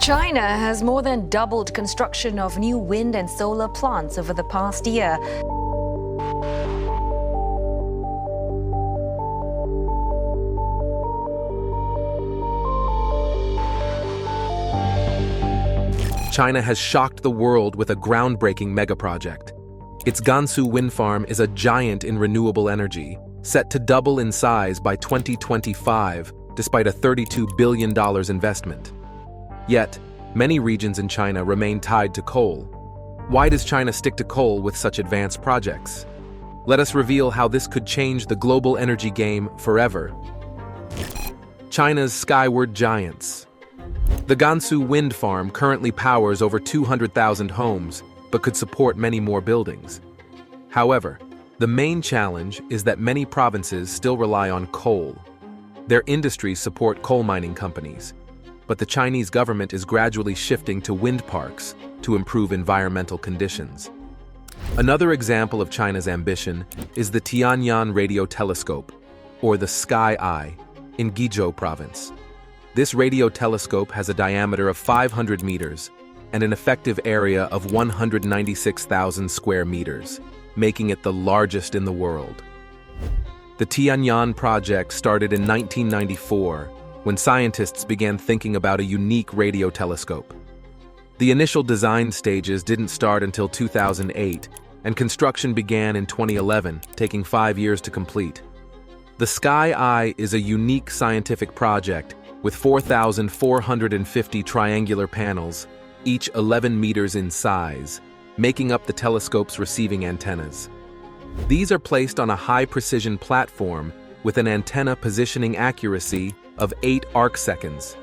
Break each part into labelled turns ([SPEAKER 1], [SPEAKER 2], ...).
[SPEAKER 1] China has more than doubled construction of new wind and solar plants over the past year.
[SPEAKER 2] China has shocked the world with a groundbreaking megaproject. Its Gansu Wind Farm is a giant in renewable energy, set to double in size by 2025, despite a $32 billion investment. Yet, many regions in China remain tied to coal. Why does China stick to coal with such advanced projects? Let us reveal how this could change the global energy game forever. China's skyward giants. The Gansu Wind Farm currently powers over 200,000 homes, but could support many more buildings. However, the main challenge is that many provinces still rely on coal. Their industries support coal mining companies, but the Chinese government is gradually shifting to wind parks to improve environmental conditions. Another example of China's ambition is the Tianyuan radio telescope, or the Sky Eye, in Guizhou province. This radio telescope has a diameter of 500 meters and an effective area of 196,000 square meters, making it the largest in the world. The Tianyuan project started in 1994, when scientists began thinking about a unique radio telescope. The initial design stages didn't start until 2008, and construction began in 2011, taking 5 years to complete. The Sky Eye is a unique scientific project with 4,450 triangular panels, each 11 meters in size, making up the telescope's receiving antennas. These are placed on a high-precision platform with an antenna positioning accuracy of 8 arcseconds.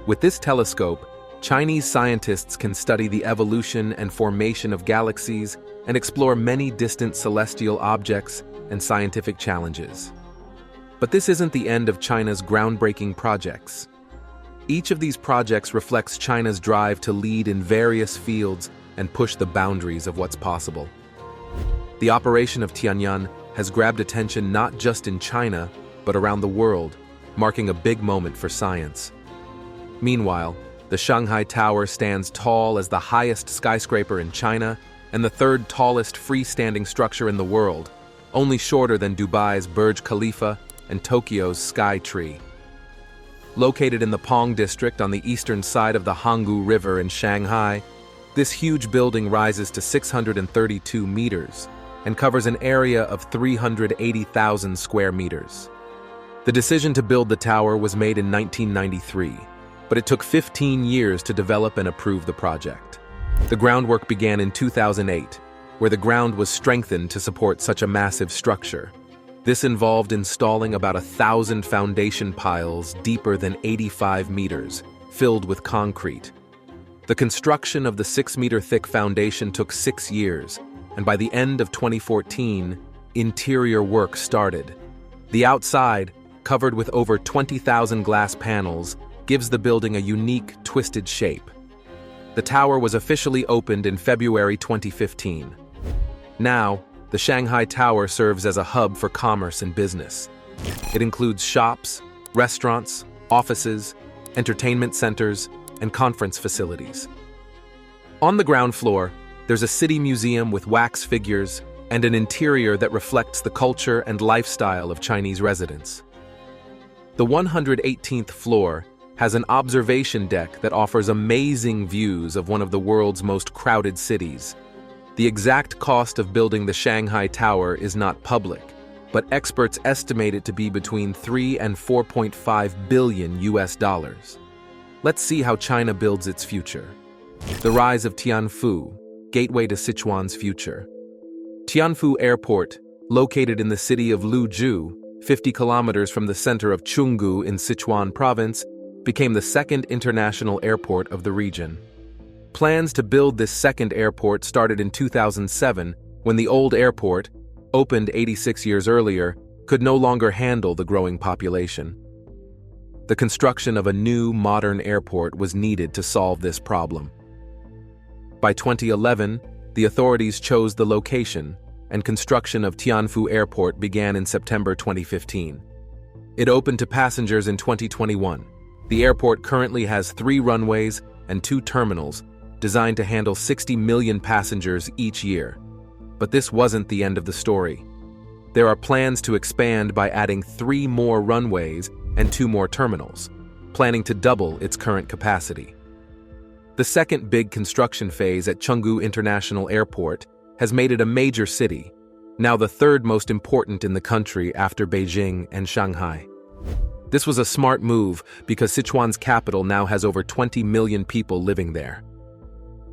[SPEAKER 2] With this telescope, Chinese scientists can study the evolution and formation of galaxies and explore many distant celestial objects and scientific challenges. But this isn't the end of China's groundbreaking projects. Each of these projects reflects China's drive to lead in various fields and push the boundaries of what's possible. The operation of Tianyuan has grabbed attention not just in China, but around the world, marking a big moment for science. Meanwhile, the Shanghai Tower stands tall as the highest skyscraper in China and the third tallest freestanding structure in the world, only shorter than Dubai's Burj Khalifa and Tokyo's Sky Tree. Located in the Pong district on the eastern side of the Hanggu River in Shanghai, this huge building rises to 632 meters and covers an area of 380,000 square meters. The decision to build the tower was made in 1993, but it took 15 years to develop and approve the project. The groundwork began in 2008, where the ground was strengthened to support such a massive structure. This involved installing about 1,000 foundation piles deeper than 85 meters, filled with concrete. The construction of the 6-meter-thick foundation took 6 years, and by the end of 2014, interior work started. The outside, covered with over 20,000 glass panels, gives the building a unique, twisted shape. The tower was officially opened in February 2015. Now, the Shanghai Tower serves as a hub for commerce and business. It includes shops, restaurants, offices, entertainment centers, and conference facilities. On the ground floor, there's a city museum with wax figures and an interior that reflects the culture and lifestyle of Chinese residents. The 118th floor has an observation deck that offers amazing views of one of the world's most crowded cities. The exact cost of building the Shanghai Tower is not public, but experts estimate it to be between $3 and $4.5 billion US. Let's see how China builds its future. The rise of Tianfu, gateway to Sichuan's future. Tianfu Airport, located in the city of Luzhu, 50 kilometers from the center of Chunggu in Sichuan province, became the second international airport of the region. Plans to build this second airport started in 2007, when the old airport, opened 86 years earlier, could no longer handle the growing population. The construction of a new, modern airport was needed to solve this problem. By 2011, the authorities chose the location, and construction of Tianfu Airport began in September 2015. It opened to passengers in 2021. The airport currently has 3 runways and 2 terminals designed to handle 60 million passengers each year. But this wasn't the end of the story. There are plans to expand by adding 3 more runways and 2 more terminals, planning to double its current capacity. The second big construction phase at Chengdu International Airport has made it a major city, now the third most important in the country after Beijing and Shanghai. This was a smart move because Sichuan's capital now has over 20 million people living there.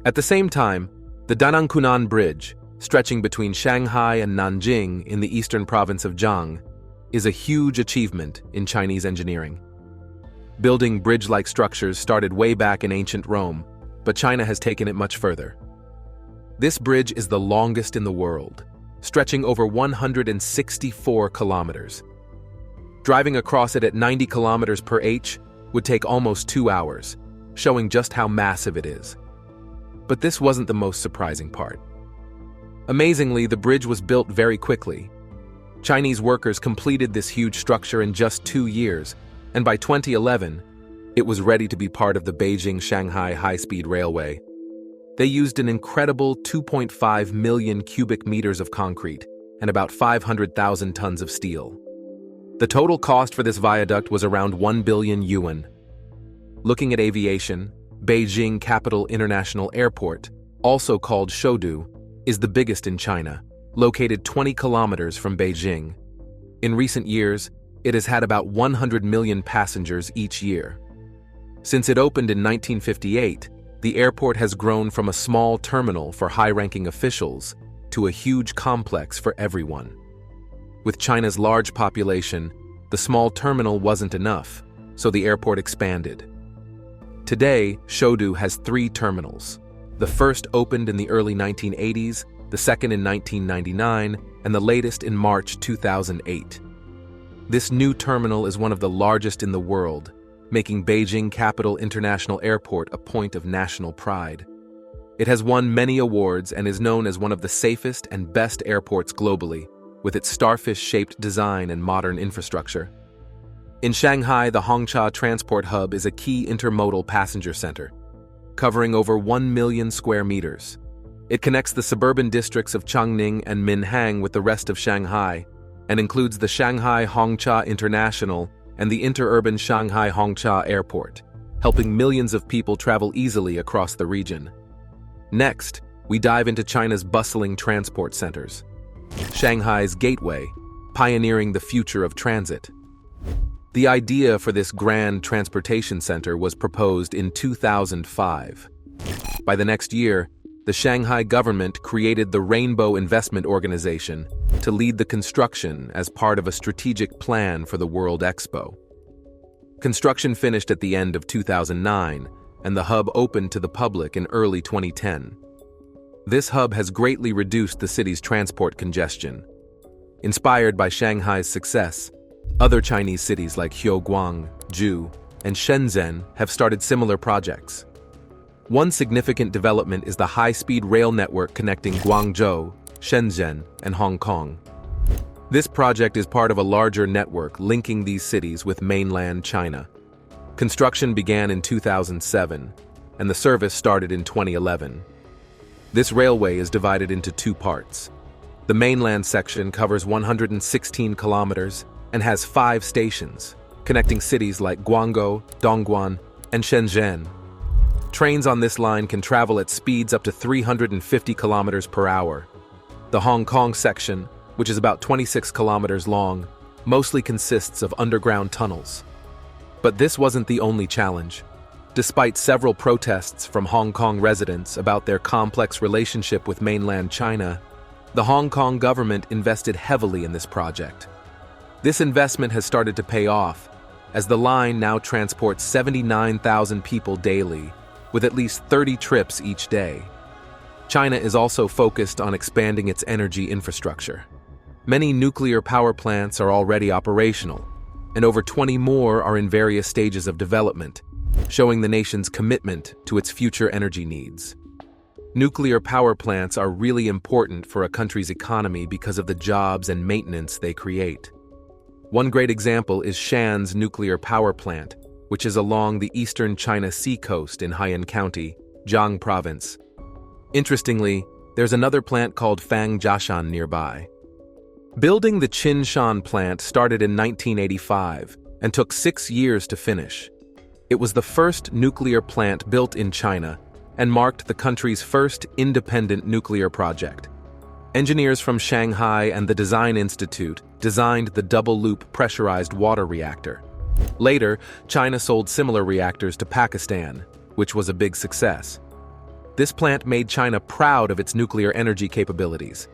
[SPEAKER 2] At the same time, the Danangkunan Bridge, stretching between Shanghai and Nanjing in the eastern province of Jiang, is a huge achievement in Chinese engineering. Building bridge-like structures started way back in ancient Rome, but China has taken it much further. This bridge is the longest in the world, stretching over 164 kilometers. Driving across it at 90 kilometers per h would take almost 2 hours, showing just how massive it is. But this wasn't the most surprising part. Amazingly, the bridge was built very quickly. Chinese workers completed this huge structure in just 2 years, and by 2011, it was ready to be part of the Beijing-Shanghai high-speed railway. They used an incredible 2.5 million cubic meters of concrete and about 500,000 tons of steel. The total cost for this viaduct was around 1 billion yuan. Looking at aviation, Beijing Capital International Airport, also called Chengdu, is the biggest in China, located 20 kilometers from Beijing. In recent years, it has had about 100 million passengers each year. Since it opened in 1958, the airport has grown from a small terminal for high-ranking officials to a huge complex for everyone. With China's large population, the small terminal wasn't enough, so the airport expanded. Today, Chengdu has 3 terminals. The first opened in the early 1980s, the second in 1999, and the latest in March 2008. This new terminal is one of the largest in the world, making Beijing Capital International Airport a point of national pride. It has won many awards and is known as one of the safest and best airports globally, with its starfish-shaped design and modern infrastructure. In Shanghai, the Hongqiao Transport Hub is a key intermodal passenger center, covering over 1 million square meters. It connects the suburban districts of Changning and Minhang with the rest of Shanghai, and includes the Shanghai Hongqiao International and the interurban Shanghai Hongqiao Airport, helping millions of people travel easily across the region. Next, we dive into China's bustling transport centers. Shanghai's Gateway, pioneering the future of transit. The idea for this grand transportation center was proposed in 2005. By the next year, the Shanghai government created the Rainbow Investment Organization to lead the construction as part of a strategic plan for the World Expo. Construction finished at the end of 2009, and the hub opened to the public in early 2010. This hub has greatly reduced the city's transport congestion. Inspired by Shanghai's success, other Chinese cities like Huiguang, Zhu, and Shenzhen have started similar projects. One significant development is the high-speed rail network connecting Guangzhou, Shenzhen, and Hong Kong. This project is part of a larger network linking these cities with mainland China. Construction began in 2007, and the service started in 2011. This railway is divided into 2 parts. The mainland section covers 116 kilometers and has 5 stations, connecting cities like Guangzhou, Dongguan, and Shenzhen. Trains on this line can travel at speeds up to 350 kilometers per hour. The Hong Kong section, which is about 26 kilometers long, mostly consists of underground tunnels. But this wasn't the only challenge. Despite several protests from Hong Kong residents about their complex relationship with mainland China, the Hong Kong government invested heavily in this project. This investment has started to pay off, as the line now transports 79,000 people daily, with at least 30 trips each day. China is also focused on expanding its energy infrastructure. Many nuclear power plants are already operational, and over 20 more are in various stages of development, showing the nation's commitment to its future energy needs. Nuclear power plants are really important for a country's economy because of the jobs and maintenance they create. One great example is Shan's nuclear power plant, which is along the eastern China Sea coast in Haiyan County, Jiang Province. Interestingly, there's another plant called Fangjiashan nearby. Building the Qinshan plant started in 1985 and took 6 years to finish. It was the first nuclear plant built in China and marked the country's first independent nuclear project. Engineers from Shanghai and the Design Institute designed the double-loop pressurized water reactor. Later, China sold similar reactors to Pakistan, which was a big success. This plant made China proud of its nuclear energy capabilities.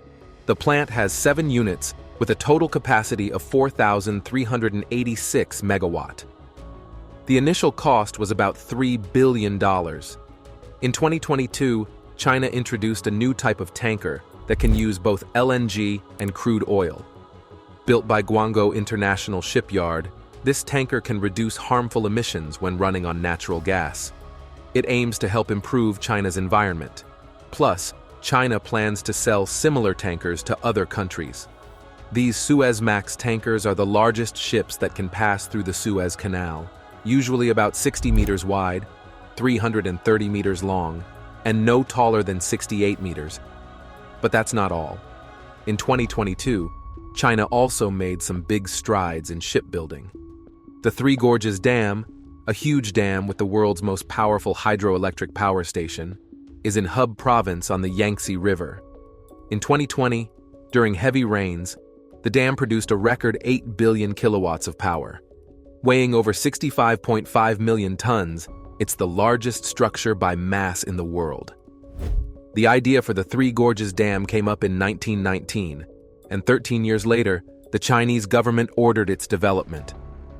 [SPEAKER 2] The plant has 7 units with a total capacity of 4,386 megawatt. The initial cost was about $3 billion. In 2022, China introduced a new type of tanker that can use both LNG and crude oil. Built by Guangzhou International Shipyard, this tanker can reduce harmful emissions when running on natural gas. It aims to help improve China's environment. Plus, China plans to sell similar tankers to other countries. These Suezmax tankers are the largest ships that can pass through the Suez Canal, usually about 60 meters wide, 330 meters long, and no taller than 68 meters. But that's not all. In 2022, China also made some big strides in shipbuilding. The Three Gorges Dam, a huge dam with the world's most powerful hydroelectric power station, is in Hub Province on the Yangtze River. In 2020, during heavy rains, the dam produced a record 8 billion kilowatts of power. Weighing over 65.5 million tons, it's the largest structure by mass in the world. The idea for the Three Gorges Dam came up in 1919, and 13 years later, the Chinese government ordered its development.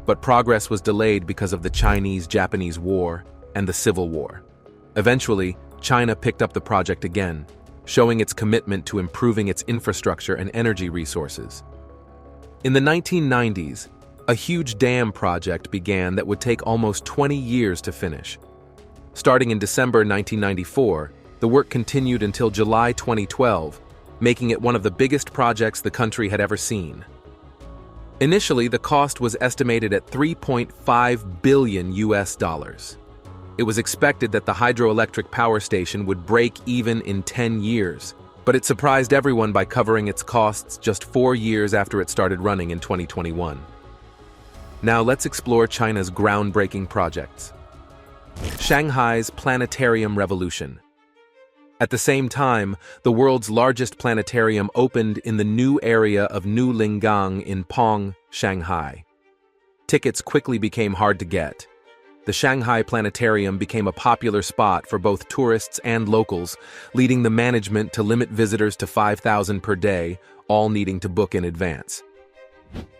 [SPEAKER 2] But progress was delayed because of the Chinese-Japanese War and the Civil War. Eventually, China picked up the project again, showing its commitment to improving its infrastructure and energy resources. In the 1990s, a huge dam project began that would take almost 20 years to finish. Starting in December 1994, the work continued until July 2012, making it one of the biggest projects the country had ever seen. Initially, the cost was estimated at $3.5 billion. It was expected that the hydroelectric power station would break even in 10 years, but it surprised everyone by covering its costs just 4 years after it started running in 2021. Now let's explore China's groundbreaking projects. Shanghai's Planetarium Revolution. At the same time, the world's largest planetarium opened in the new area of New Lingang in Pong, Shanghai. Tickets quickly became hard to get. The Shanghai Planetarium became a popular spot for both tourists and locals, leading the management to limit visitors to 5,000 per day, all needing to book in advance.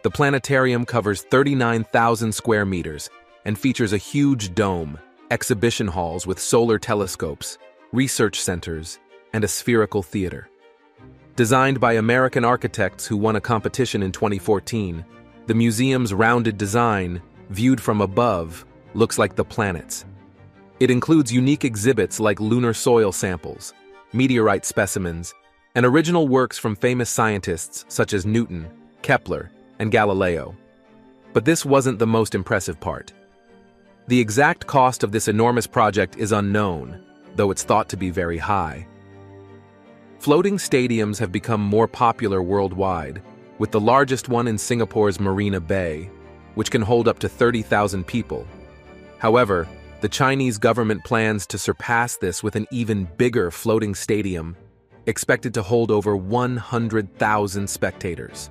[SPEAKER 2] The planetarium covers 39,000 square meters and features a huge dome, exhibition halls with solar telescopes, research centers, and a spherical theater. Designed by American architects who won a competition in 2014, the museum's rounded design, viewed from above, looks like the planets. It includes unique exhibits like lunar soil samples, meteorite specimens, and original works from famous scientists such as Newton, Kepler, and Galileo. But this wasn't the most impressive part. The exact cost of this enormous project is unknown, though it's thought to be very high. Floating stadiums have become more popular worldwide, with the largest one in Singapore's Marina Bay, which can hold up to 30,000 people. However, the Chinese government plans to surpass this with an even bigger floating stadium, expected to hold over 100,000 spectators.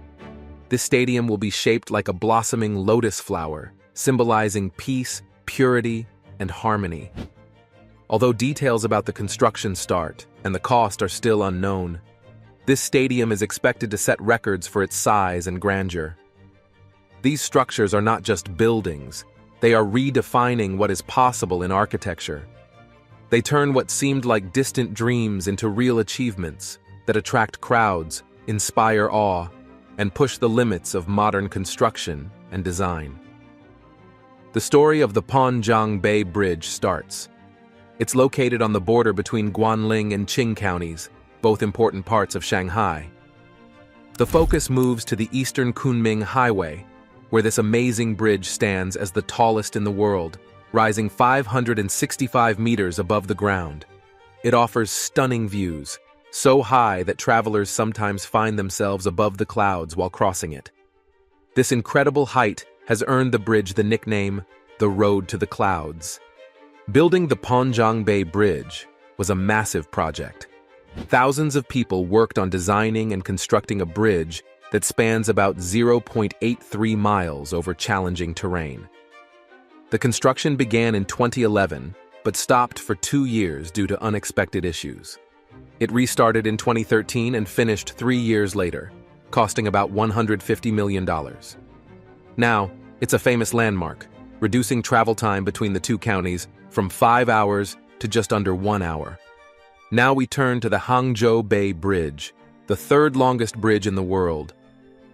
[SPEAKER 2] This stadium will be shaped like a blossoming lotus flower, symbolizing peace, purity, and harmony. Although details about the construction start and the cost are still unknown, this stadium is expected to set records for its size and grandeur. These structures are not just buildings, they are redefining what is possible in architecture. They turn what seemed like distant dreams into real achievements that attract crowds, inspire awe, and push the limits of modern construction and design. The story of the Panjang Bay Bridge starts. It's located on the border between Guanling and Qing counties, both important parts of Shanghai. The focus moves to the Eastern Kunming Highway, where this amazing bridge stands as the tallest in the world, rising 565 meters above the ground. It offers stunning views, so high that travelers sometimes find themselves above the clouds while crossing it. This incredible height has earned the bridge the nickname, the Road to the Clouds. Building the Panjang Bay Bridge was a massive project. Thousands of people worked on designing and constructing a bridge that spans about 0.83 miles over challenging terrain. The construction began in 2011, but stopped for 2 years due to unexpected issues. It restarted in 2013 and finished 3 years later, costing about $150 million. Now, it's a famous landmark, reducing travel time between the two counties from 5 hours to just under 1 hour. Now we turn to the Hangzhou Bay Bridge, the third longest bridge in the world.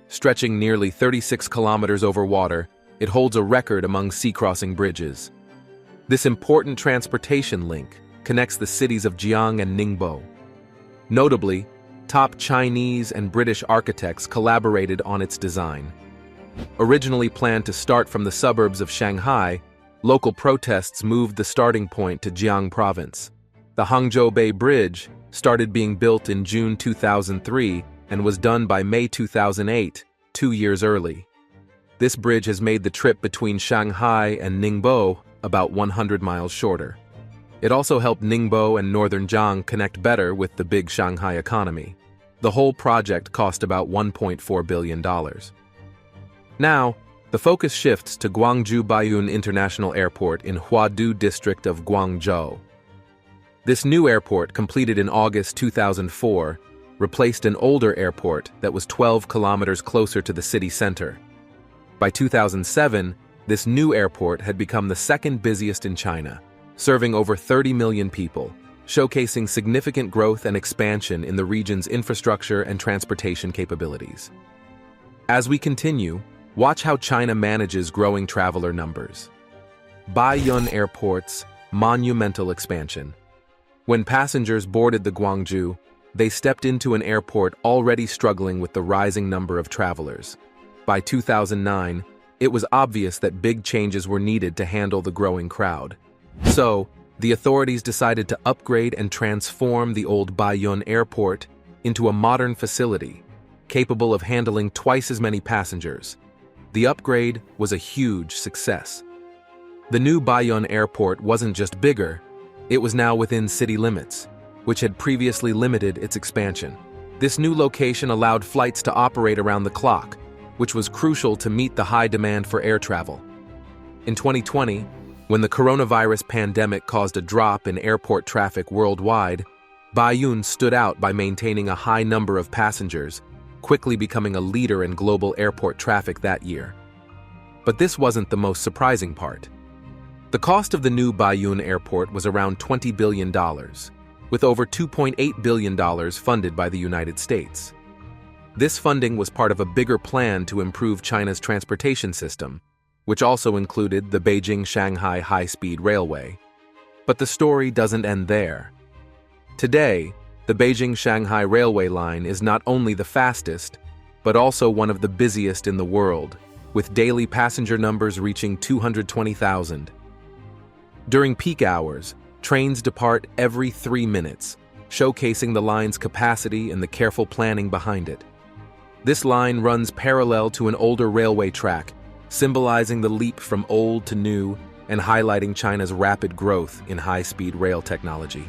[SPEAKER 2] Stretching nearly 36 kilometers over water, it holds a record among sea-crossing bridges. This important transportation link connects the cities of Jiang and Ningbo. Notably, top Chinese and British architects collaborated on its design. Originally planned to start from the suburbs of Shanghai, local protests moved the starting point to Jiang Province. The Hangzhou Bay Bridge started being built in June 2003 and was done by May 2008, 2 years early. This bridge has made the trip between Shanghai and Ningbo about 100 miles shorter. It also helped Ningbo and northern Jiang connect better with the big Shanghai economy. The whole project cost about $1.4 billion. Now, the focus shifts to Guangzhou Baiyun International Airport in Huadu district of Guangzhou. This new airport, completed in August 2004, replaced an older airport that was 12 kilometers closer to the city center. By 2007, this new airport had become the second busiest in China, serving over 30 million people, showcasing significant growth and expansion in the region's infrastructure and transportation capabilities. As we continue, watch how China manages growing traveler numbers. Baiyun Airport's monumental expansion. When passengers boarded the Guangzhou, they stepped into an airport already struggling with the rising number of travelers. By 2009, it was obvious that big changes were needed to handle the growing crowd. So, the authorities decided to upgrade and transform the old Baiyun Airport into a modern facility, capable of handling twice as many passengers. The upgrade was a huge success. The new Baiyun Airport wasn't just bigger, it was now within city limits, which had previously limited its expansion. This new location allowed flights to operate around the clock, which was crucial to meet the high demand for air travel. In 2020, when the coronavirus pandemic caused a drop in airport traffic worldwide, Baiyun stood out by maintaining a high number of passengers, quickly becoming a leader in global airport traffic that year. But this wasn't the most surprising part. The cost of the new Baiyun Airport was around $20 billion, with over $2.8 billion funded by the United States. This funding was part of a bigger plan to improve China's transportation system, which also included the Beijing-Shanghai high-speed railway. But the story doesn't end there. Today, the Beijing-Shanghai railway line is not only the fastest, but also one of the busiest in the world, with daily passenger numbers reaching 220,000. During peak hours, trains depart every 3 minutes, showcasing the line's capacity and the careful planning behind it. This line runs parallel to an older railway track, symbolizing the leap from old to new and highlighting China's rapid growth in high-speed rail technology.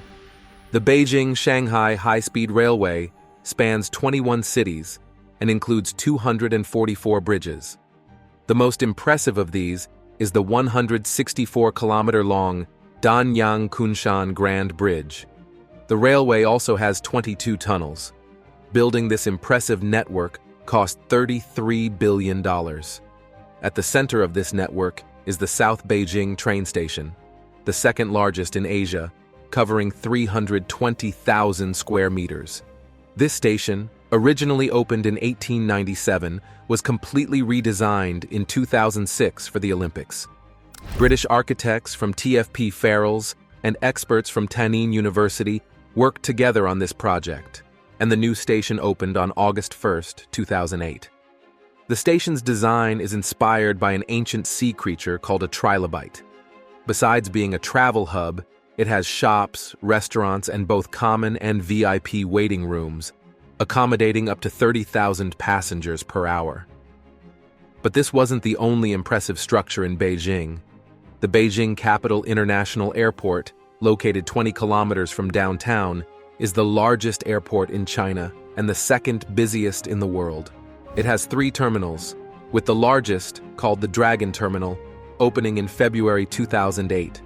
[SPEAKER 2] The Beijing-Shanghai high-speed railway spans 21 cities and includes 244 bridges. The most impressive of these is the 164-kilometer-long Danyang-Kunshan Grand Bridge. The railway also has 22 tunnels. Building this impressive network cost $33 billion. At the center of this network is the South Beijing train station, the second largest in Asia, covering 320,000 square meters. This station, originally opened in 1897, was completely redesigned in 2006 for the Olympics. British architects from TFP Farrells and experts from Tanin University worked together on this project, and the new station opened on August 1, 2008. The station's design is inspired by an ancient sea creature called a trilobite. Besides being a travel hub, it has shops, restaurants, and both common and VIP waiting rooms, accommodating up to 30,000 passengers per hour. But this wasn't the only impressive structure in Beijing. The Beijing Capital International Airport, located 20 kilometers from downtown, is the largest airport in China and the second busiest in the world. It has 3 terminals, with the largest, called the Dragon Terminal, opening in February 2008.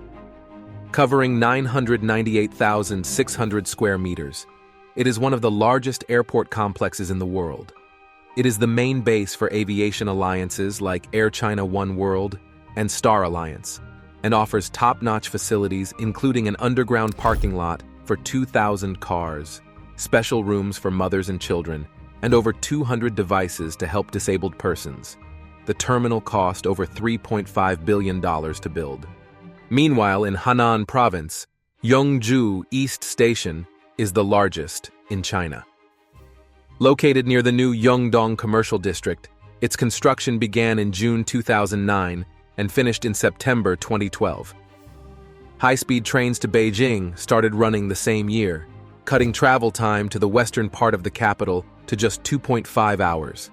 [SPEAKER 2] Covering 998,600 square meters, it is one of the largest airport complexes in the world. It is the main base for aviation alliances like Air China One World and Star Alliance, and offers top-notch facilities including an underground parking lot for 2,000 cars, special rooms for mothers and children, and over 200 devices to help disabled persons. The terminal cost over $3.5 billion to build. Meanwhile, in Henan Province, Yongzhou East Station is the largest in China. Located near the new Yongdong Commercial District, its construction began in June 2009 and finished in September 2012. High-speed trains to Beijing started running the same year, cutting travel time to the western part of the capital to just 2.5 hours.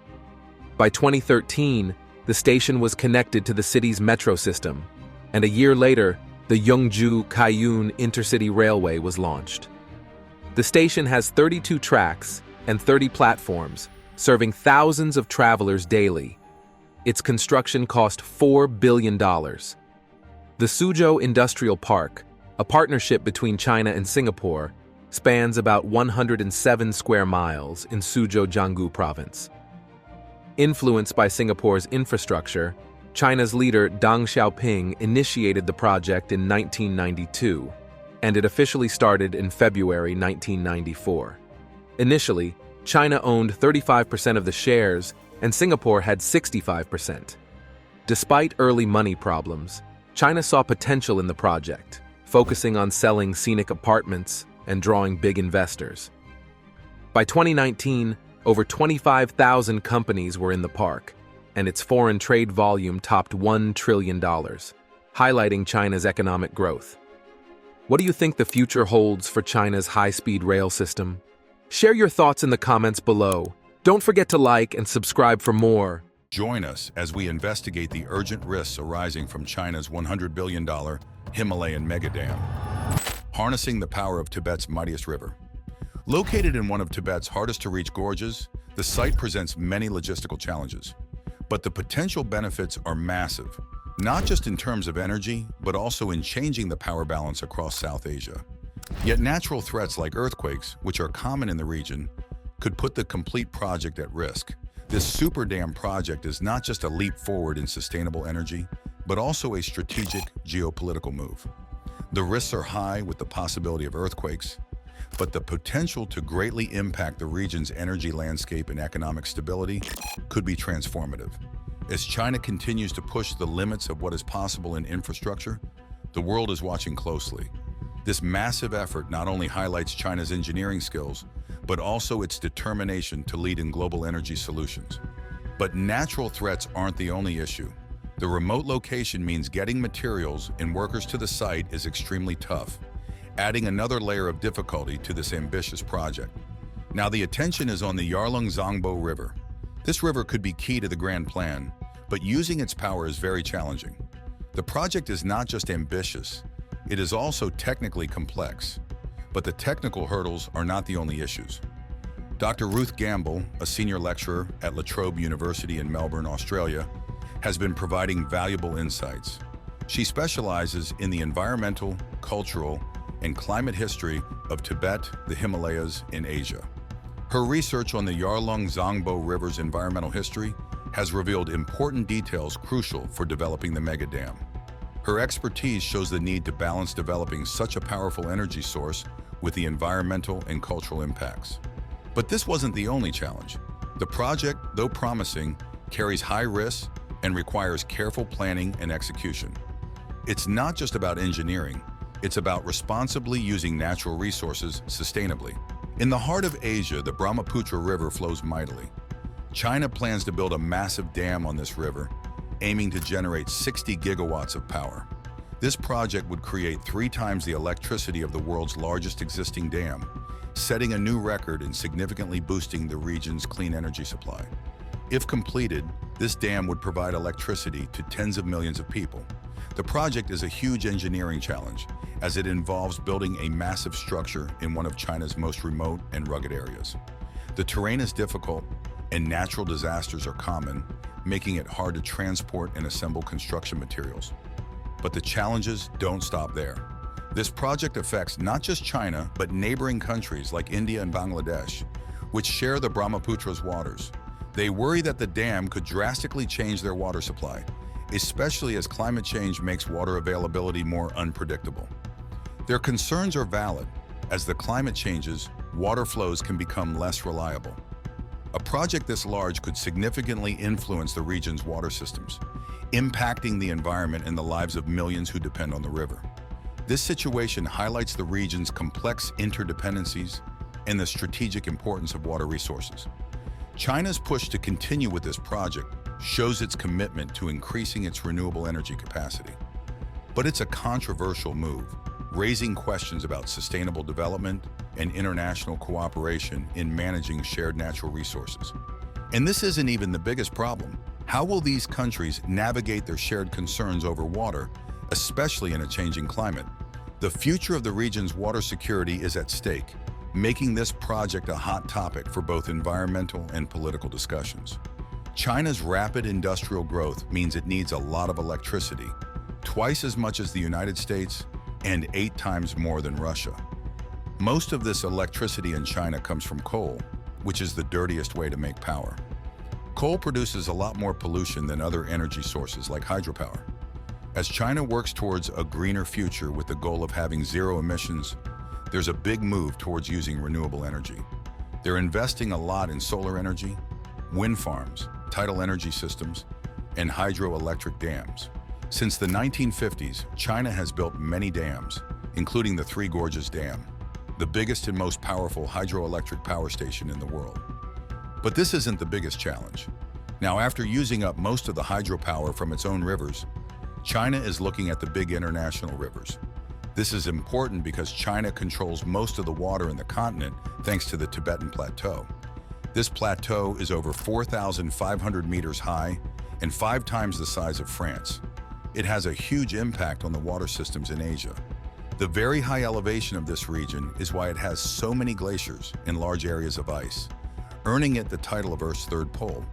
[SPEAKER 2] By 2013, the station was connected to the city's metro system, and a year later, the Yongzhou-Kaiyun Intercity Railway was launched. The station has 32 tracks and 30 platforms, serving thousands of travelers daily. Its construction cost $4 billion. The Suzhou Industrial Park, a partnership between China and Singapore, spans about 107 square miles in Suzhou Jiangsu Province. Influenced by Singapore's infrastructure, China's leader Deng Xiaoping initiated the project in 1992, and it officially started in February 1994. Initially, China owned 35% of the shares, and Singapore had 65%. Despite early money problems, China saw potential in the project, focusing on selling scenic apartments and drawing big investors. By 2019, over 25,000 companies were in the park, and its foreign trade volume topped $1 trillion, highlighting China's economic growth. What do you think the future holds for China's high-speed rail system? Share your thoughts in the comments below. Don't forget to like and subscribe for more.
[SPEAKER 3] Join us as we investigate the urgent risks arising from China's $100 billion Himalayan megadam. Harnessing the power of Tibet's mightiest river. Located in one of Tibet's hardest-to-reach gorges, the site presents many logistical challenges. But the potential benefits are massive, not just in terms of energy, but also in changing the power balance across South Asia. Yet natural threats like earthquakes, which are common in the region, could put the complete project at risk. This super dam project is not just a leap forward in sustainable energy, but also a strategic geopolitical move. The risks are high with the possibility of earthquakes, but the potential to greatly impact the region's energy landscape and economic stability could be transformative. As China continues to push the limits of what is possible in infrastructure, the world is watching closely. This massive effort not only highlights China's engineering skills, but also its determination to lead in global energy solutions. But natural threats aren't the only issue. The remote location means getting materials and workers to the site is extremely tough, adding another layer of difficulty to this ambitious project. Now the attention is on the Yarlung-Zangbo River. This river could be key to the grand plan, but using its power is very challenging. The project is not just ambitious, it is also technically complex. But the technical hurdles are not the only issues. Dr. Ruth Gamble, a senior lecturer at La Trobe University in Melbourne, Australia, has been providing valuable insights. She specializes in the environmental, cultural, and climate history of Tibet, the Himalayas, and Asia. Her research on the Yarlung-Zangbo River's environmental history has revealed important details crucial for developing the megadam. Her expertise shows the need to balance developing such a powerful energy source with the environmental and cultural impacts. But this wasn't the only challenge. The project, though promising, carries high risks and requires careful planning and execution. It's not just about engineering, it's about responsibly using natural resources sustainably. In the heart of Asia, the Brahmaputra River flows mightily. China plans to build a massive dam on this river, aiming to generate 60 gigawatts of power. This project would create 3 times the electricity of the world's largest existing dam, setting a new record and significantly boosting the region's clean energy supply. If completed, this dam would provide electricity to tens of millions of people. The project is a huge engineering challenge, as it involves building a massive structure in one of China's most remote and rugged areas. The terrain is difficult, and natural disasters are common, making it hard to transport and assemble construction materials. But the challenges don't stop there. This project affects not just China, but neighboring countries like India and Bangladesh, which share the Brahmaputra's waters. They worry that the dam could drastically change their water supply, especially as climate change makes water availability more unpredictable. Their concerns are valid. As the climate changes, water flows can become less reliable. A project this large could significantly influence the region's water systems, impacting the environment and the lives of millions who depend on the river. This situation highlights the region's complex interdependencies and the strategic importance of water resources. China's push to continue with this project shows its commitment to increasing its renewable energy capacity. But it's a controversial move, raising questions about sustainable development and international cooperation in managing shared natural resources. And this isn't even the biggest problem. How will these countries navigate their shared concerns over water, especially in a changing climate? The future of the region's water security is at stake, making this project a hot topic for both environmental and political discussions. China's rapid industrial growth means it needs a lot of electricity, twice as much as the United States and 8 times more than Russia. Most of this electricity in China comes from coal, which is the dirtiest way to make power. Coal produces a lot more pollution than other energy sources like hydropower. As China works towards a greener future with the goal of having zero emissions, there's a big move towards using renewable energy. They're investing a lot in solar energy, wind farms, tidal energy systems, and hydroelectric dams. Since the 1950s, China has built many dams, including the Three Gorges Dam, the biggest and most powerful hydroelectric power station in the world. But this isn't the biggest challenge. Now, after using up most of the hydropower from its own rivers, China is looking at the big international rivers. This is important because China controls most of the water in the continent thanks to the Tibetan Plateau. This plateau is over 4,500 meters high and 5 times the size of France. It has a huge impact on the water systems in Asia. The very high elevation of this region is why it has so many glaciers and large areas of ice, earning it the title of Earth's third pole.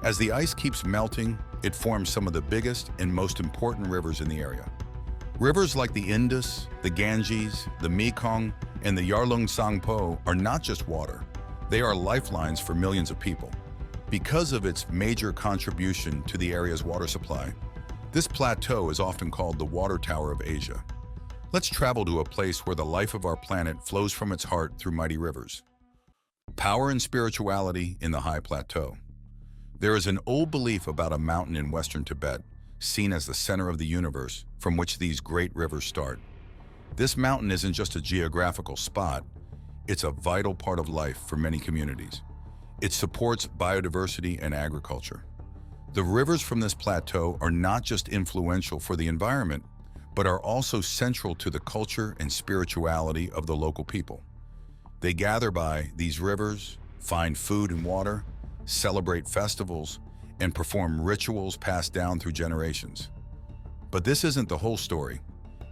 [SPEAKER 3] As the ice keeps melting, it forms some of the biggest and most important rivers in the area. Rivers like the Indus, the Ganges, the Mekong, and the Yarlung Tsangpo are not just water. They are lifelines for millions of people. Because of its major contribution to the area's water supply, this plateau is often called the Water Tower of Asia. Let's travel to a place where the life of our planet flows from its heart through mighty rivers. Power and spirituality in the high plateau. There is an old belief about a mountain in western Tibet, seen as the center of the universe from which these great rivers start. This mountain isn't just a geographical spot, it's a vital part of life for many communities. It supports biodiversity and agriculture. The rivers from this plateau are not just influential for the environment, but are also central to the culture and spirituality of the local people. They gather by these rivers, find food and water, celebrate festivals, and perform rituals passed down through generations. But this isn't the whole story.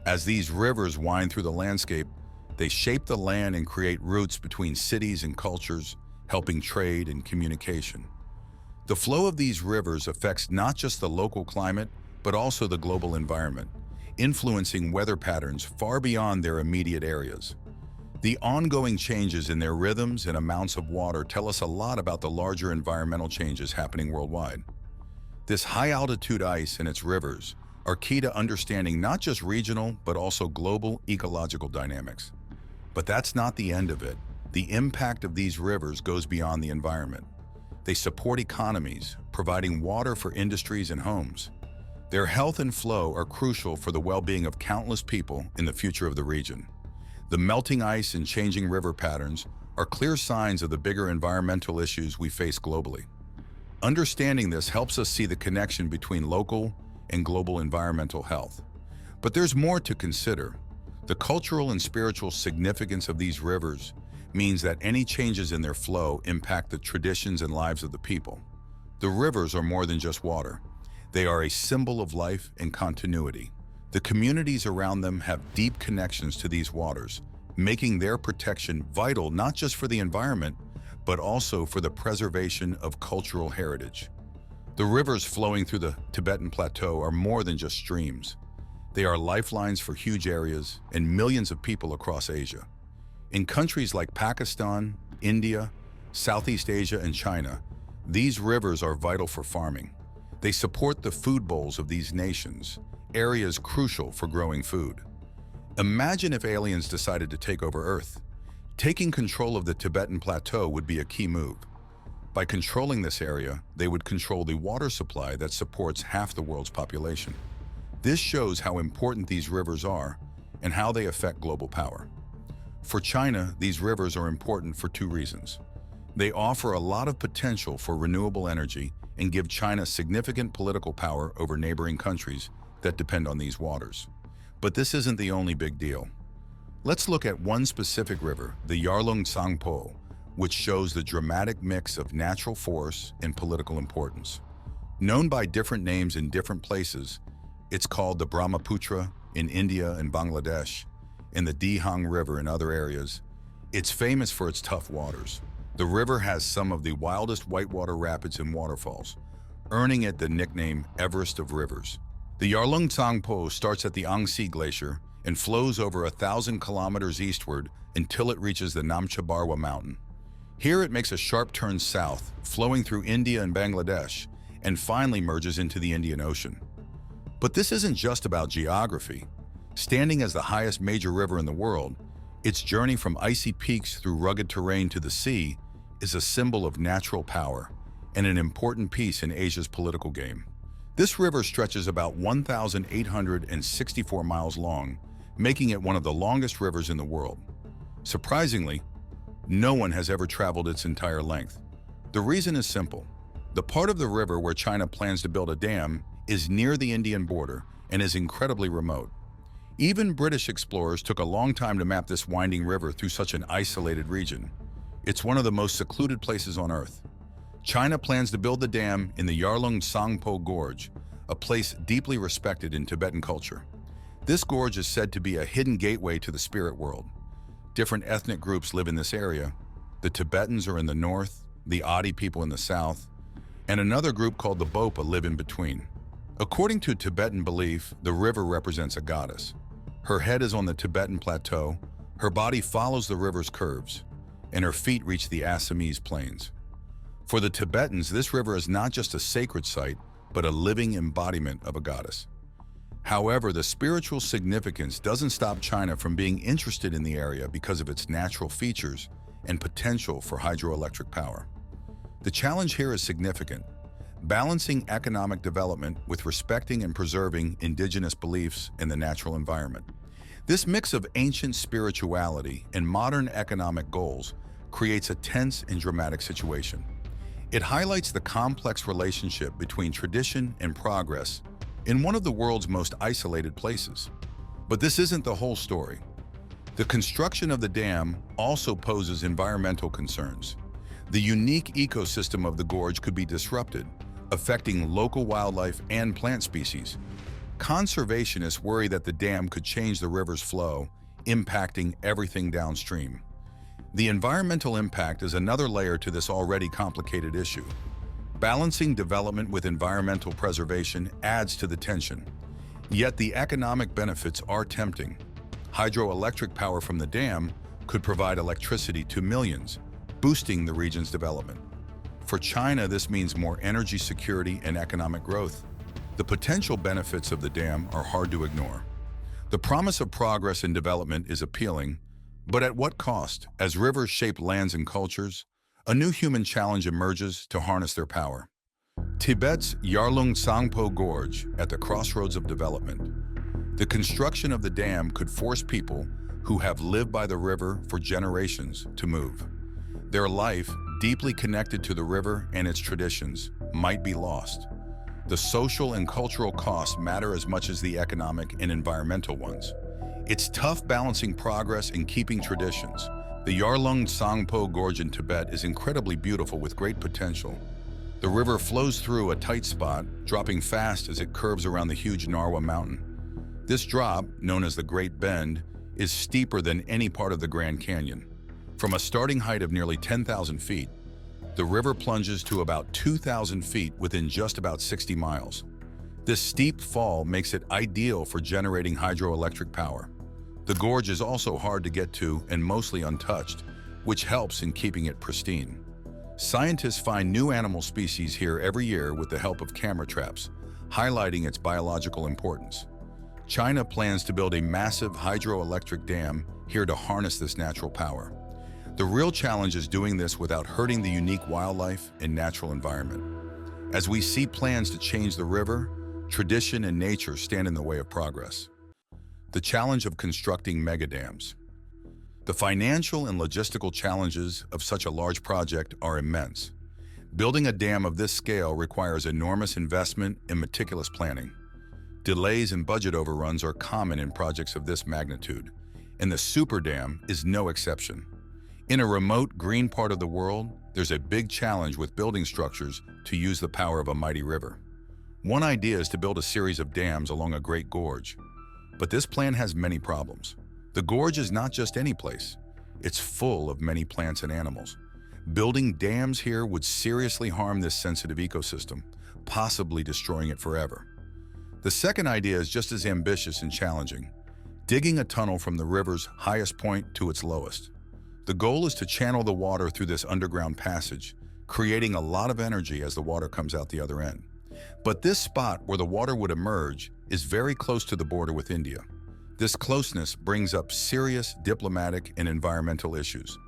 [SPEAKER 3] As these rivers wind through the landscape, they shape the land and create routes between cities and cultures, helping trade and communication. The flow of these rivers affects not just the local climate, but also the global environment, influencing weather patterns far beyond their immediate areas. The ongoing changes in their rhythms and amounts of water tell us a lot about the larger environmental changes happening worldwide. This high-altitude ice and its rivers are key to understanding not just regional, but also global ecological dynamics. But that's not the end of it. The impact of these rivers goes beyond the environment. They support economies, providing water for industries and homes. Their health and flow are crucial for the well-being of countless people in the future of the region. The melting ice and changing river patterns are clear signs of the bigger environmental issues we face globally. Understanding this helps us see the connection between local and global environmental health. But there's more to consider. The cultural and spiritual significance of these rivers means that any changes in their flow impact the traditions and lives of the people. The rivers are more than just water. They are a symbol of life and continuity. The communities around them have deep connections to these waters, making their protection vital not just for the environment, but also for the preservation of cultural heritage. The rivers flowing through the Tibetan Plateau are more than just streams. They are lifelines for huge areas and millions of people across Asia. In countries like Pakistan, India, Southeast Asia, and China, these rivers are vital for farming. They support the food bowls of these nations, areas crucial for growing food. Imagine if aliens decided to take over Earth. Taking control of the Tibetan Plateau would be a key move. By controlling this area, they would control the water supply that supports half the world's population. This shows how important these rivers are and how they affect global power. For China, these rivers are important for two reasons. They offer a lot of potential for renewable energy and give China significant political power over neighboring countries that depend on these waters. But this isn't the only big deal. Let's look at one specific river, the Yarlung Tsangpo, which shows the dramatic mix of natural force and political importance. Known by different names in different places, it's called the Brahmaputra in India and Bangladesh, and the Dihang River in other areas. It's famous for its tough waters. The river has some of the wildest whitewater rapids and waterfalls, earning it the nickname Everest of Rivers. The Yarlung Tsangpo starts at the Angsi Glacier and flows over 1,000 kilometers eastward until it reaches the Namcha Barwa Mountain. Here it makes a sharp turn south, flowing through India and Bangladesh, and finally merges into the Indian Ocean. But this isn't just about geography. Standing as the highest major river in the world, its journey from icy peaks through rugged terrain to the sea is a symbol of natural power and an important piece in Asia's political game. This river stretches about 1,864 miles long, making it one of the longest rivers in the world. Surprisingly, no one has ever traveled its entire length. The reason is simple. The part of the river where China plans to build a dam is near the Indian border and is incredibly remote. Even British explorers took a long time to map this winding river through such an isolated region. It's one of the most secluded places on Earth. China plans to build the dam in the Yarlung Tsangpo Gorge, a place deeply respected in Tibetan culture. This gorge is said to be a hidden gateway to the spirit world. Different ethnic groups live in this area. The Tibetans are in the north, the Adi people in the south, and another group called the Bopa live in between. According to Tibetan belief, the river represents a goddess. Her head is on the Tibetan plateau, her body follows the river's curves, and her feet reach the Assamese plains. For the Tibetans, this river is not just a sacred site, but a living embodiment of a goddess. However, the spiritual significance doesn't stop China from being interested in the area because of its natural features and potential for hydroelectric power. The challenge here is significant, balancing economic development with respecting and preserving indigenous beliefs in the natural environment. This mix of ancient spirituality and modern economic goals creates a tense and dramatic situation. It highlights the complex relationship between tradition and progress in one of the world's most isolated places. But this isn't the whole story. The construction of the dam also poses environmental concerns. The unique ecosystem of the gorge could be disrupted, affecting local wildlife and plant species. Conservationists worry that the dam could change the river's flow, impacting everything downstream. The environmental impact is another layer to this already complicated issue. Balancing development with environmental preservation adds to the tension. Yet the economic benefits are tempting. Hydroelectric power from the dam could provide electricity to millions, boosting the region's development. For China, this means more energy security and economic growth. The potential benefits of the dam are hard to ignore. The promise of progress and development is appealing, but at what cost? As rivers shape lands and cultures, a new human challenge emerges to harness their power. Tibet's Yarlung Tsangpo Gorge at the crossroads of development. The construction of the dam could force people who have lived by the river for generations to move. Their life, deeply connected to the river and its traditions, might be lost. The social and cultural costs matter as much as the economic and environmental ones. It's tough balancing progress and keeping traditions. The Yarlung Tsangpo Gorge in Tibet is incredibly beautiful with great potential. The river flows through a tight spot, dropping fast as it curves around the huge Narwa mountain. This drop, known as the Great Bend, is steeper than any part of the Grand Canyon. From a starting height of nearly 10,000 feet, the river plunges to about 2,000 feet within just about 60 miles. This steep fall makes it ideal for generating hydroelectric power. The gorge is also hard to get to and mostly untouched, which helps in keeping it pristine. Scientists find new animal species here every year with the help of camera traps, highlighting its biological importance. China plans to build a massive hydroelectric dam here to harness this natural power. The real challenge is doing this without hurting the unique wildlife and natural environment. As we see plans to change the river, tradition and nature stand in the way of progress. The challenge of constructing megadams. The financial and logistical challenges of such a large project are immense. Building a dam of this scale requires enormous investment and meticulous planning. Delays and budget overruns are common in projects of this magnitude, and the super dam is no exception. In a remote, green part of the world, there's a big challenge with building structures to use the power of a mighty river. One idea is to build a series of dams along a great gorge. But this plan has many problems. The gorge is not just any place. It's full of many plants and animals. Building dams here would seriously harm this sensitive ecosystem, possibly destroying it forever. The second idea is just as ambitious and challenging, digging a tunnel from the river's highest point to its lowest. The goal is to channel the water through this underground passage, creating a lot of energy as the water comes out the other end. But this spot where the water would emerge is very close to the border with India. This closeness brings up serious diplomatic and environmental issues.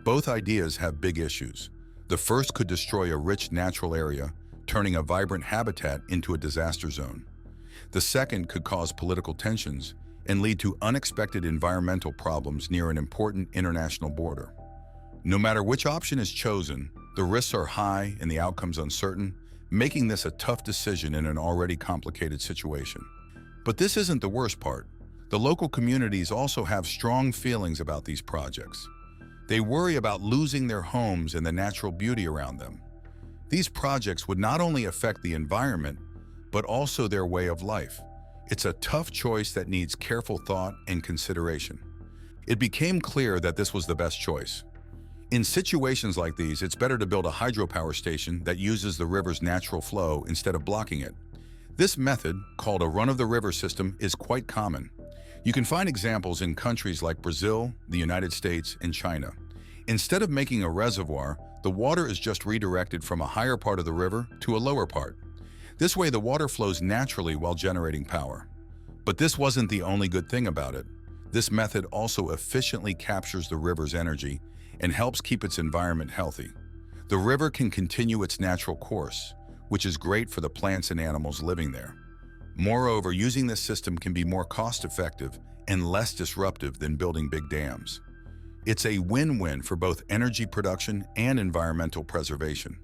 [SPEAKER 3] Both ideas have big issues. The first could destroy a rich natural area, turning a vibrant habitat into a disaster zone. The second could cause political tensions and lead to unexpected environmental problems near an important international border. No matter which option is chosen, the risks are high and the outcomes uncertain, making this a tough decision in an already complicated situation. But this isn't the worst part. The local communities also have strong feelings about these projects. They worry about losing their homes and the natural beauty around them. These projects would not only affect the environment, but also their way of life. It's a tough choice that needs careful thought and consideration. It became clear that this was the best choice. In situations like these, it's better to build a hydropower station that uses the river's natural flow instead of blocking it. This method, called a run-of-the-river system, is quite common. You can find examples in countries like Brazil, the United States, and China. Instead of making a reservoir, the water is just redirected from a higher part of the river to a lower part. This way, the water flows naturally while generating power. But this wasn't the only good thing about it. This method also efficiently captures the river's energy and helps keep its environment healthy. The river can continue its natural course, which is great for the plants and animals living there. Moreover, using this system can be more cost-effective and less disruptive than building big dams. It's a win-win for both energy production and environmental preservation.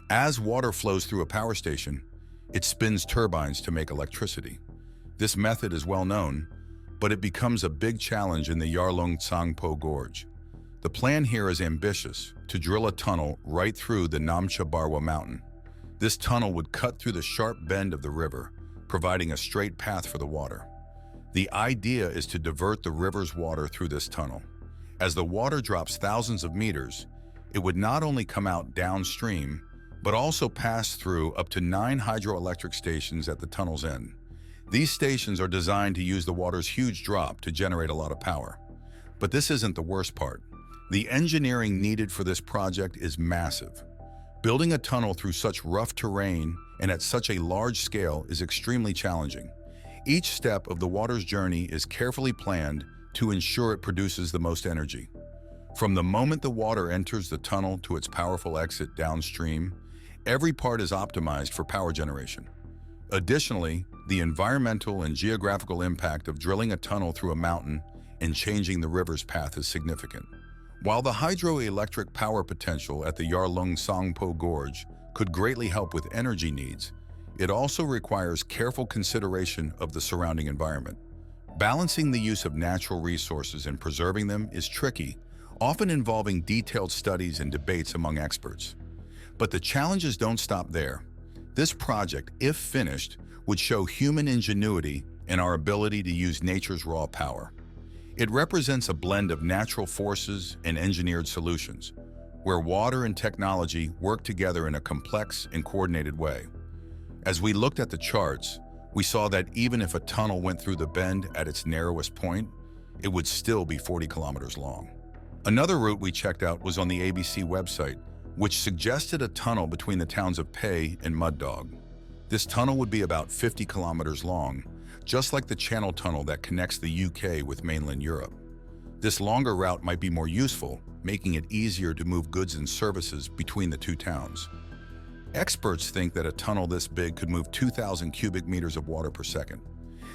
[SPEAKER 3] As water flows through a power station, it spins turbines to make electricity. This method is well known, but it becomes a big challenge in the Yarlung Tsangpo Gorge. The plan here is ambitious, to drill a tunnel right through the Namcha Barwa mountain. This tunnel would cut through the sharp bend of the river, providing a straight path for the water. The idea is to divert the river's water through this tunnel. As the water drops thousands of meters, it would not only come out downstream, but also pass through up to 9 hydroelectric stations at the tunnel's end. These stations are designed to use the water's huge drop to generate a lot of power. But this isn't the worst part. The engineering needed for this project is massive. Building a tunnel through such rough terrain and at such a large scale is extremely challenging. Each step of the water's journey is carefully planned to ensure it produces the most energy. From the moment the water enters the tunnel to its powerful exit downstream, every part is optimized for power generation. Additionally, the environmental and geographical impact of drilling a tunnel through a mountain and changing the river's path is significant. While the hydroelectric power potential at the Yarlung Sangpo Gorge could greatly help with energy needs, it also requires careful consideration of the surrounding environment. Balancing the use of natural resources and preserving them is tricky, often involving detailed studies and debates among experts. But the challenges don't stop there. This project, if finished, would show human ingenuity and our ability to use nature's raw power. It represents a blend of natural forces and engineered solutions, where water and technology work together in a complex and coordinated way. As we looked at the charts, we saw that even if a tunnel went through the bend at its narrowest point, it would still be 40 kilometers long. Another route we checked out was on the ABC website, which suggested a tunnel between the towns of Pei and Mud Dog. This tunnel would be about 50 kilometers long, just like the Channel Tunnel that connects the UK with mainland Europe. This longer route might be more useful, making it easier to move goods and services between the two towns. Experts think that a tunnel this big could move 2,000 cubic meters of water per second.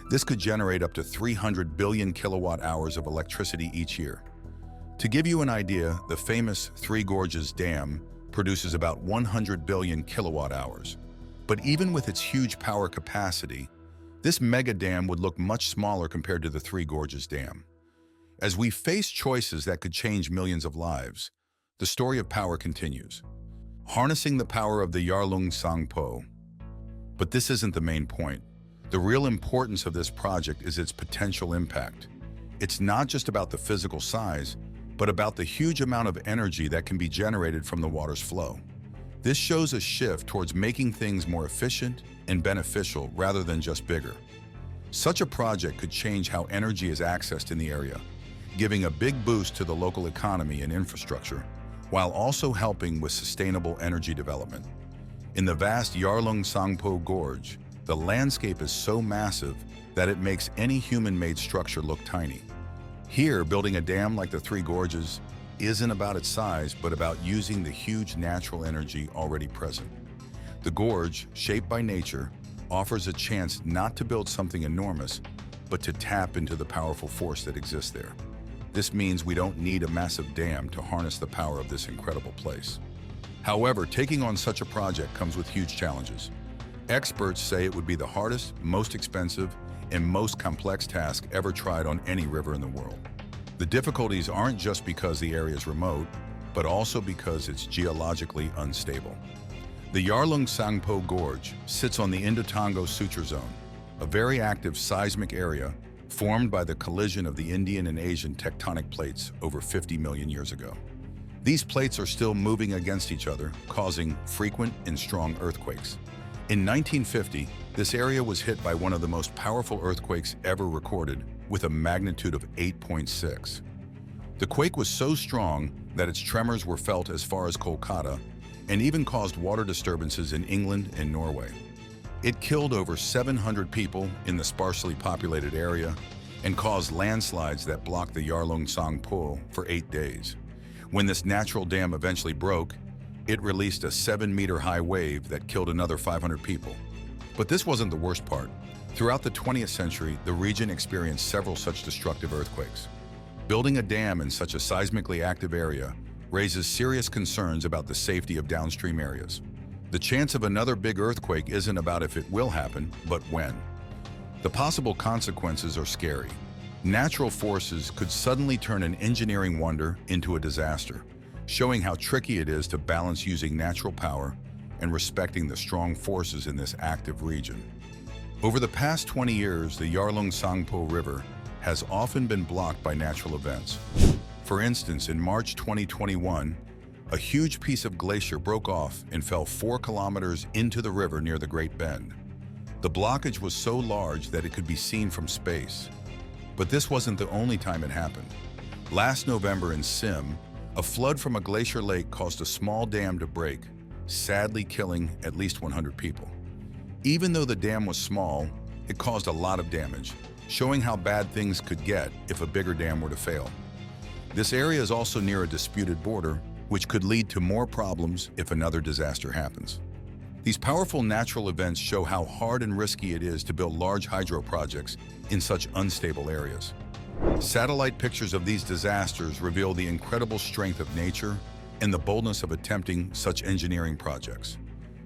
[SPEAKER 3] This could generate up to 300 billion kilowatt hours of electricity each year. To give you an idea, the famous Three Gorges Dam produces about 100 billion kilowatt hours. But even with its huge power capacity, this mega dam would look much smaller compared to the Three Gorges Dam. As we face choices that could change millions of lives, the story of power continues. Harnessing the power of the Yarlung Sangpo. But this isn't the main point. The real importance of this project is its potential impact. It's not just about the physical size, but about the huge amount of energy that can be generated from the water's flow. This shows a shift towards making things more efficient and beneficial rather than just bigger. Such a project could change how energy is accessed in the area, giving a big boost to the local economy and infrastructure, while also helping with sustainable energy development. In the vast Yarlung Sangpo Gorge, the landscape is so massive that it makes any human-made structure look tiny. Here, building a dam like the Three Gorges isn't about its size, but about using the huge natural energy already present. The gorge, shaped by nature, offers a chance not to build something enormous, but to tap into the powerful force that exists there. This means we don't need a massive dam to harness the power of this incredible place. However, taking on such a project comes with huge challenges. Experts say it would be the hardest, most expensive, and most complex task ever tried on any river in the world. The difficulties aren't just because the area is remote, but also because it's geologically unstable. The Yarlung Sangpo Gorge sits on the Indo-Tongo Suture Zone, a very active seismic area formed by the collision of the Indian and Asian tectonic plates over 50 million years ago. These plates are still moving against each other, causing frequent and strong earthquakes. In 1950, this area was hit by one of the most powerful earthquakes ever recorded, with a magnitude of 8.6. The quake was so strong that its tremors were felt as far as Kolkata and even caused water disturbances in England and Norway. It killed over 700 people in the sparsely populated area and caused landslides that blocked the Yarlung Sangpo for 8 days. When this natural dam eventually broke, it released a 7-meter-high wave that killed another 500 people. But this wasn't the worst part. Throughout the 20th century, the region experienced several such destructive earthquakes. Building a dam in such a seismically active area raises serious concerns about the safety of downstream areas. The chance of another big earthquake isn't about if it will happen, but when. The possible consequences are scary. Natural forces could suddenly turn an engineering wonder into a disaster, showing how tricky it is to balance using natural power and respecting the strong forces in this active region. Over the past 20 years, the Yarlung Sangpo River has often been blocked by natural events. For instance, in March 2021, a huge piece of glacier broke off and fell 4 kilometers into the river near the Great Bend. The blockage was so large that it could be seen from space. But this wasn't the only time it happened. Last November in Sim, a flood from a glacier lake caused a small dam to break, sadly killing at least 100 people. Even though the dam was small, it caused a lot of damage, showing how bad things could get if a bigger dam were to fail. This area is also near a disputed border, which could lead to more problems if another disaster happens. These powerful natural events show how hard and risky it is to build large hydro projects in such unstable areas. Satellite pictures of these disasters reveal the incredible strength of nature and the boldness of attempting such engineering projects.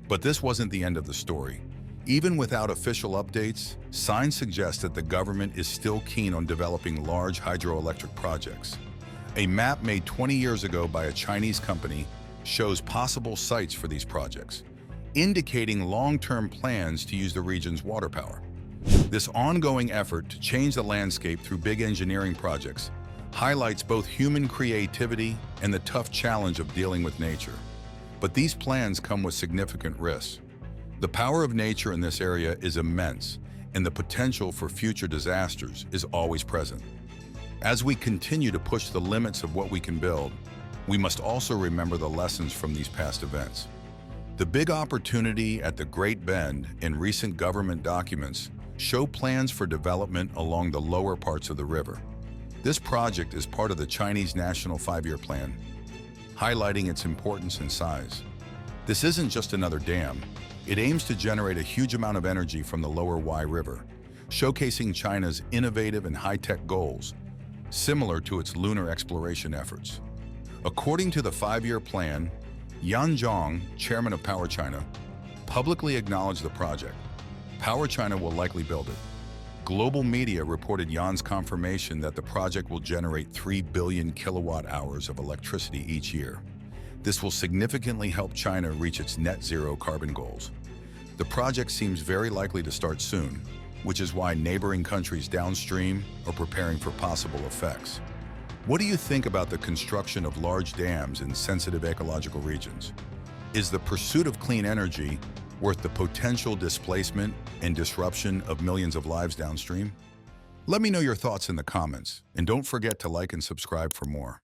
[SPEAKER 3] But this wasn't the end of the story. Even without official updates, signs suggest that the government is still keen on developing large hydroelectric projects. A map made 20 years ago by a Chinese company shows possible sites for these projects, indicating long-term plans to use the region's water power. This ongoing effort to change the landscape through big engineering projects highlights both human creativity and the tough challenge of dealing with nature. But these plans come with significant risks. The power of nature in this area is immense, and the potential for future disasters is always present. As we continue to push the limits of what we can build, we must also remember the lessons from these past events. The big opportunity at the Great Bend in recent government documents show plans for development along the lower parts of the river. This project is part of the Chinese National 5-Year Plan, highlighting its importance and size. This isn't just another dam. It aims to generate a huge amount of energy from the lower Y River, showcasing China's innovative and high-tech goals, similar to its lunar exploration efforts. According to the 5-year plan, Yan Zhang, chairman of Power China, publicly acknowledged the project. Power China will likely build it. Global media reported Yan's confirmation that the project will generate 3 billion kilowatt-hours of electricity each year. This will significantly help China reach its net zero carbon goals. The project seems very likely to start soon, which is why neighboring countries downstream are preparing for possible effects. What do you think about the construction of large dams in sensitive ecological regions? Is the pursuit of clean energy worth the potential displacement and disruption of millions of lives downstream? Let me know your thoughts in the comments, and don't forget to like and subscribe for more.